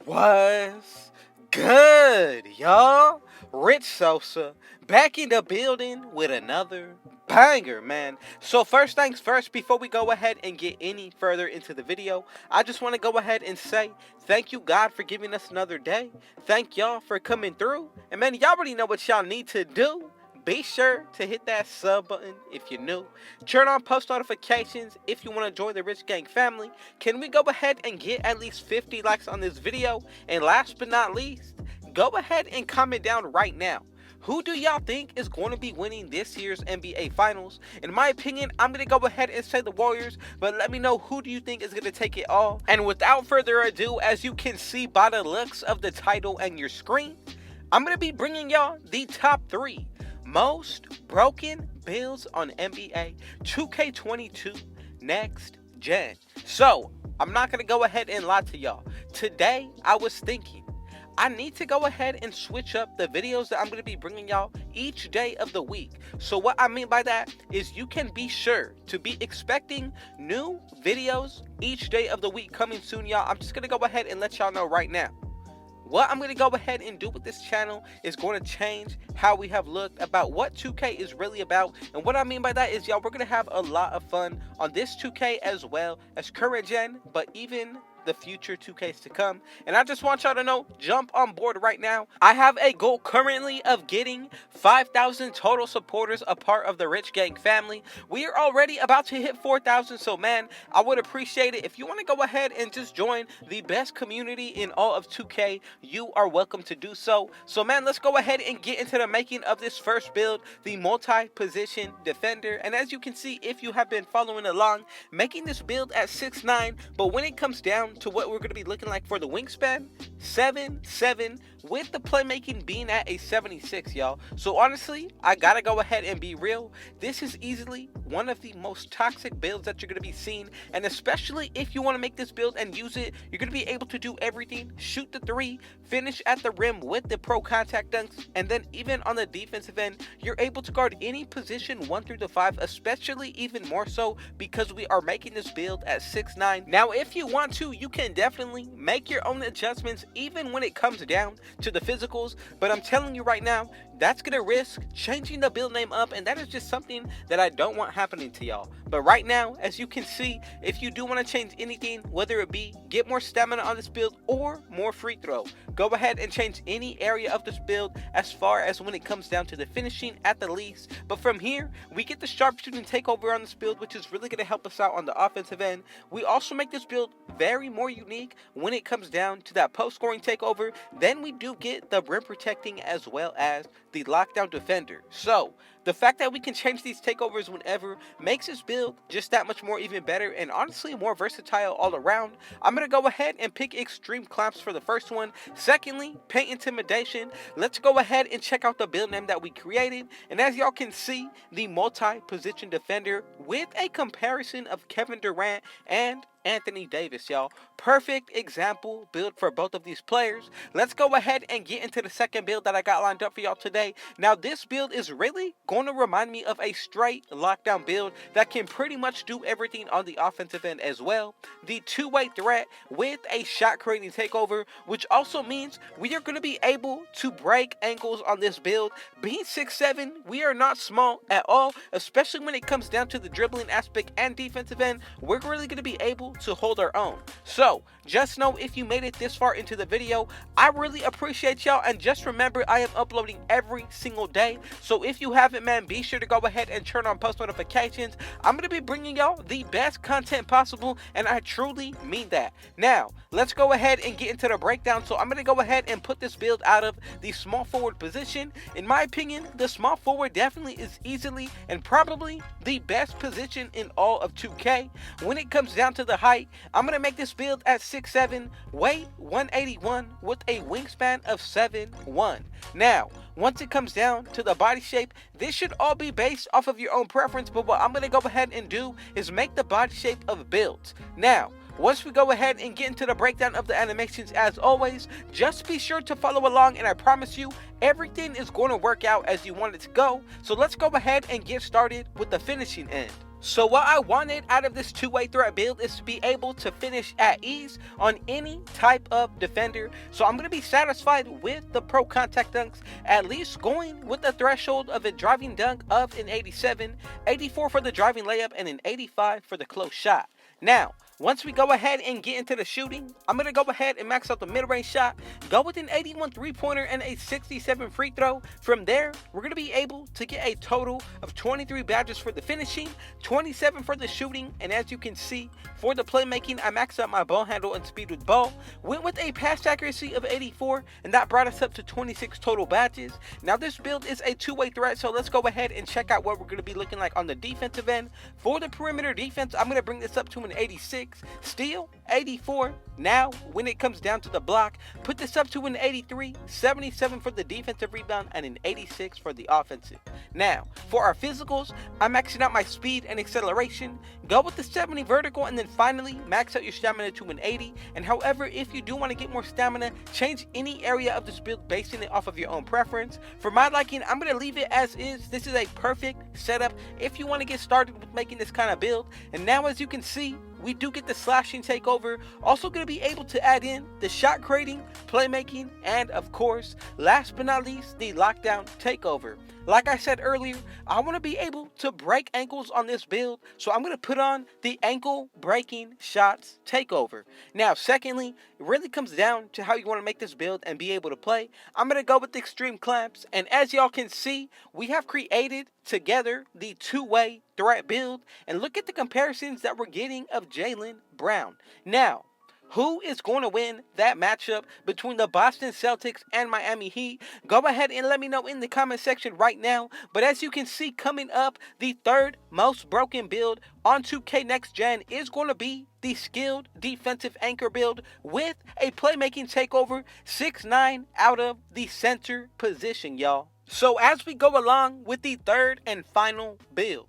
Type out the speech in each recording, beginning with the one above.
What's good, y'all? Rich Sosa back in the building with another banger, man. So first things first, before we go ahead and get any further into the video, I just want to go ahead and say thank you, God, for giving us another day. Thank y'all for coming through. And man, y'all already know what y'all need to do. Be sure to hit that sub button if you're new. Turn on post notifications if you want to join the Rich Gang family. Can we go ahead and get at least 50 likes on this video? And last but not least, go ahead and comment down right now. Who do y'all think is going to be winning this year's NBA Finals? In my opinion, I'm going to go ahead and say the Warriors, but let me know who do you think is going to take it all. And without further ado, as you can see by the looks of the title and your screen, I'm going to be bringing y'all the top 3 most broken builds on NBA 2K22 next gen. So, I'm not going to go ahead and lie to y'all. Today, I was thinking, I need to go ahead and switch up the videos that I'm going to be bringing y'all each day of the week. So what I mean by that is you can be sure to be expecting new videos each day of the week coming soon, y'all. I'm just going to go ahead and let y'all know right now. What I'm going to go ahead and do with this channel is going to change how we have looked about what 2K is really about. And what I mean by that is, y'all, we're going to have a lot of fun on this 2K as well as current gen, but even the future 2Ks to come. And I just want y'all to know, jump on board right now. I have a goal currently of getting 5,000 total supporters a part of the Rich Gang family. We are already about to hit 4,000, so man, I would appreciate it if you want to go ahead and just join the best community in all of 2K. You are welcome to do so. So man, let's go ahead and get into the making of this first build, the multi-position defender. And as you can see, if you have been following along, making this build at 6'9", but when it comes down to what we're going to be looking like for the wingspan, 7'7", with the playmaking being at a 76, y'all. So honestly, I gotta go ahead and be real. This is easily one of the most toxic builds that you're going to be seeing, and especially if you want to make this build and use it, you're going to be able to do everything: shoot the 3, finish at the rim with the pro contact dunks, and then even on the defensive end, you're able to guard any position 1 through the 5, especially even more so because we are making this build at 6'9". Now, if you want to, you can definitely make your own adjustments even when it comes down to the physicals, but I'm telling you right now, that's gonna risk changing the build name up, and that is just something that I don't want happening to y'all. But right now, as you can see, if you do want to change anything, whether it be get more stamina on this build or more free throw, go ahead and change any area of this build as far as when it comes down to the finishing at the least. But from here, we get the sharpshooting takeover on this build, which is really going to help us out on the offensive end. We also make this build very more unique when it comes down to that post scoring takeover. Then we do get the rim protecting as well as the lockdown defender. So the fact that we can change these takeovers whenever makes this build just that much more even better, and honestly more versatile all around. I'm going to go ahead and pick extreme clamps for the first one. Secondly, paint intimidation. Let's go ahead and check out the build name that we created. And as y'all can see, the multi-position defender with a comparison of Kevin Durant and Anthony Davis, y'all. Perfect example build for both of these players. Let's go ahead and get into the second build that I got lined up for y'all today. Now, this build is really going to remind me of a straight lockdown build that can pretty much do everything on the offensive end as well. The two-way threat with a shot creating takeover, which also means we are going to be able to break ankles on this build. Being 6'7", we are not small at all, especially when it comes down to the dribbling aspect and defensive end. We're really going to be able to hold our own. So just know, if you made it this far into the video, I really appreciate y'all, and just remember, I am uploading every single day. So if you haven't, man, be sure to go ahead and turn on post notifications. I'm going to be bringing y'all the best content possible, and I truly mean that. Now let's go ahead and get into the breakdown. So I'm going to go ahead and put this build out of the small forward position. In my opinion, the small forward definitely is easily and probably the best position in all of 2K. When it comes down to the height, I'm going to make this build at 6'7", weight 181 with a wingspan of 7'1". Now, once it comes down to the body shape, this should all be based off of your own preference, but what I'm going to go ahead and do is make the body shape of builds. Now, once we go ahead and get into the breakdown of the animations, as always, just be sure to follow along, and I promise you, everything is going to work out as you want it to go. So let's go ahead and get started with the finishing end. So what I wanted out of this two-way threat build is to be able to finish at ease on any type of defender. So I'm going to be satisfied with the pro contact dunks, at least going with the threshold of a driving dunk of an 87, 84 for the driving layup, and an 85 for the close shot. Now, once we go ahead and get into the shooting, I'm going to go ahead and max out the mid-range shot, go with an 81 three-pointer and a 67 free throw. From there, we're going to be able to get a total of 23 badges for the finishing, 27 for the shooting, and as you can see, for the playmaking, I maxed out my ball handle and speed with ball, went with a pass accuracy of 84, and that brought us up to 26 total badges. Now, this build is a two-way threat, so let's go ahead and check out what we're going to be looking like on the defensive end. For the perimeter defense, I'm going to bring this up to an 86. Steal, 84. Now, when it comes down to the block, put this up to an 83, 77 for the defensive rebound, and an 86 for the offensive. Now, for our physicals, I'm maxing out my speed and acceleration. Go with the 70 vertical, and then finally, max out your stamina to an 80. And however, if you do want to get more stamina, change any area of this build basing it off of your own preference. For my liking, I'm going to leave it as is. This is a perfect setup if you want to get started with making this kind of build. And now, as you can see, we do get the slashing takeover, also going to be able to add in the shot creating, playmaking, and of course, last but not least, the lockdown takeover. Like I said earlier, I want to be able to break ankles on this build, so I'm going to put on the ankle breaking shots takeover. Now, secondly, it really comes down to how you want to make this build and be able to play. I'm going to go with the extreme clamps, and as y'all can see, we have created together the two-way threat build, and look at the comparisons that we're getting of Jaylen Brown. Now, who is going to win that matchup between the Boston Celtics and Miami Heat? Go ahead and let me know in the comment section right now. But as you can see, coming up, the third most broken build on 2K Next Gen is going to be the skilled defensive anchor build with a playmaking takeover 6'9" out of the center position, y'all. So as we go along with the third and final build,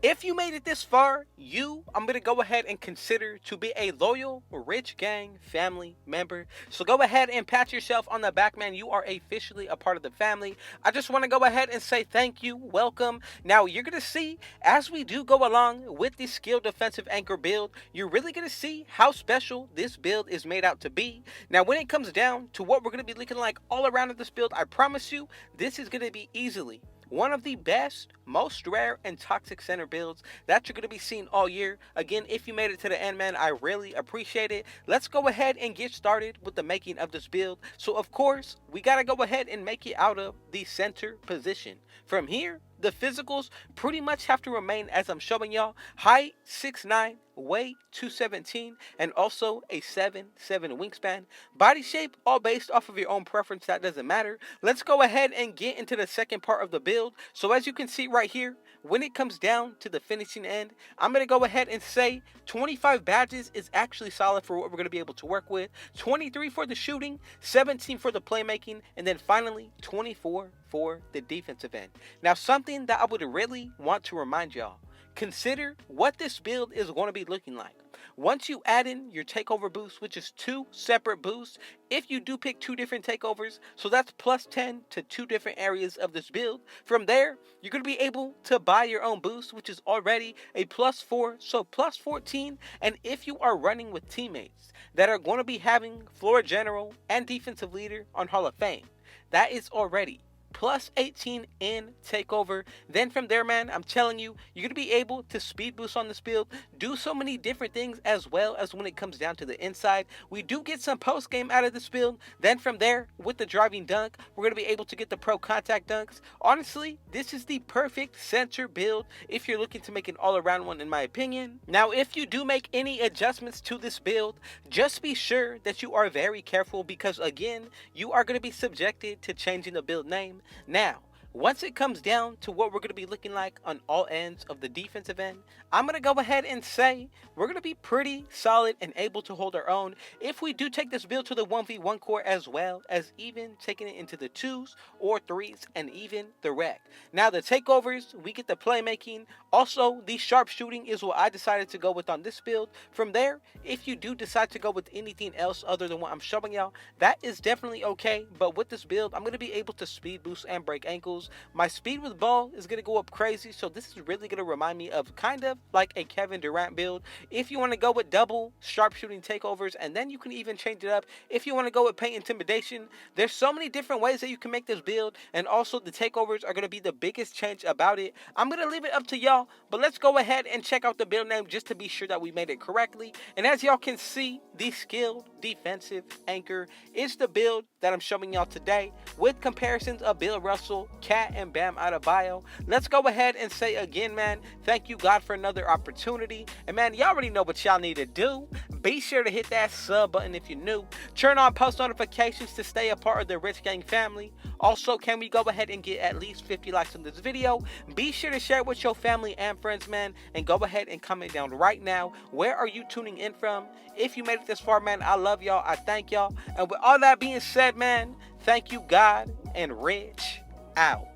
if you made it this far, I'm going to go ahead and consider to be a loyal Rich Gang family member. So go ahead and pat yourself on the back, man. You are officially a part of the family. I just want to go ahead and say thank you, welcome. Now, you're going to see, as we do go along with the skilled defensive anchor build, you're really going to see how special this build is made out to be. Now, when it comes down to what we're going to be looking like all around in this build, I promise you, this is going to be easily one of the best, most rare, and toxic center builds that you're going to be seeing all year. Again, if you made it to the end, man, I really appreciate it. Let's go ahead and get started with the making of this build. So, of course, we got to go ahead and make it out of the center position. From here, the physicals pretty much have to remain as I'm showing y'all. Height, 6'9", weight, 217, and also a 7'7" wingspan. Body shape, all based off of your own preference, that doesn't matter. Let's go ahead and get into the second part of the build. So as you can see right here, when it comes down to the finishing end, I'm going to go ahead and say 25 badges is actually solid for what we're going to be able to work with. 23 for the shooting, 17 for the playmaking, and then finally 24 for the defensive end. Now, something that I would really want to remind y'all, consider what this build is going to be looking like. Once you add in your takeover boost, which is 2 separate boosts, if you do pick 2 different takeovers, so that's plus 10 to 2 different areas of this build. From there, you're going to be able to buy your own boost, which is already a plus 4, so plus 14. And if you are running with teammates that are going to be having floor general and defensive leader on Hall of Fame, that is already plus 18 in takeover. Then from there, man, I'm telling you, you're going to be able to speed boost on this build, do so many different things, as well as when it comes down to the inside. We do get some post game out of this build. Then from there, with the driving dunk, we're going to be able to get the pro contact dunks. Honestly, this is the perfect center build if you're looking to make an all-around one, in my opinion. Now, if you do make any adjustments to this build, just be sure that you are very careful, because again, you are going to be subjected to changing the build name. Now, once it comes down to what we're going to be looking like on all ends of the defensive end, I'm going to go ahead and say we're going to be pretty solid and able to hold our own if we do take this build to the 1v1 core, as well as even taking it into the 2s or 3s and even the rec. Now, the takeovers, we get the playmaking. Also, the sharpshooting is what I decided to go with on this build. From there, if you do decide to go with anything else other than what I'm showing y'all, that is definitely okay. But with this build, I'm going to be able to speed boost and break ankles. kills. My speed with ball is going to go up crazy, so this is really going to remind me of kind of like a Kevin Durant build. If you want to go with double sharpshooting takeovers, and then you can even change it up if you want to go with paint intimidation. There's so many different ways that you can make this build, and also the takeovers are going to be the biggest change about it. I'm going to leave it up to y'all, but let's go ahead and check out the build name just to be sure that we made it correctly. And as y'all can see, the skilled defensive anchor is the build that I'm showing y'all today, with comparisons of Bill Russell, Cat, and Bam Adebayo. Let's go ahead and say again, man, thank you God for another opportunity. And man, y'all already know what y'all need to do. Be sure to hit that sub button if you're new. Turn on post notifications to stay a part of the Rich Gang family. Also, can we go ahead and get at least 50 likes on this video? Be sure to share it with your family and friends, man, and go ahead and comment down right now. Where are you tuning in from? If you made it this far, man, I love y'all. I thank y'all. And with all that being said, man, thank you, God, and Rich out.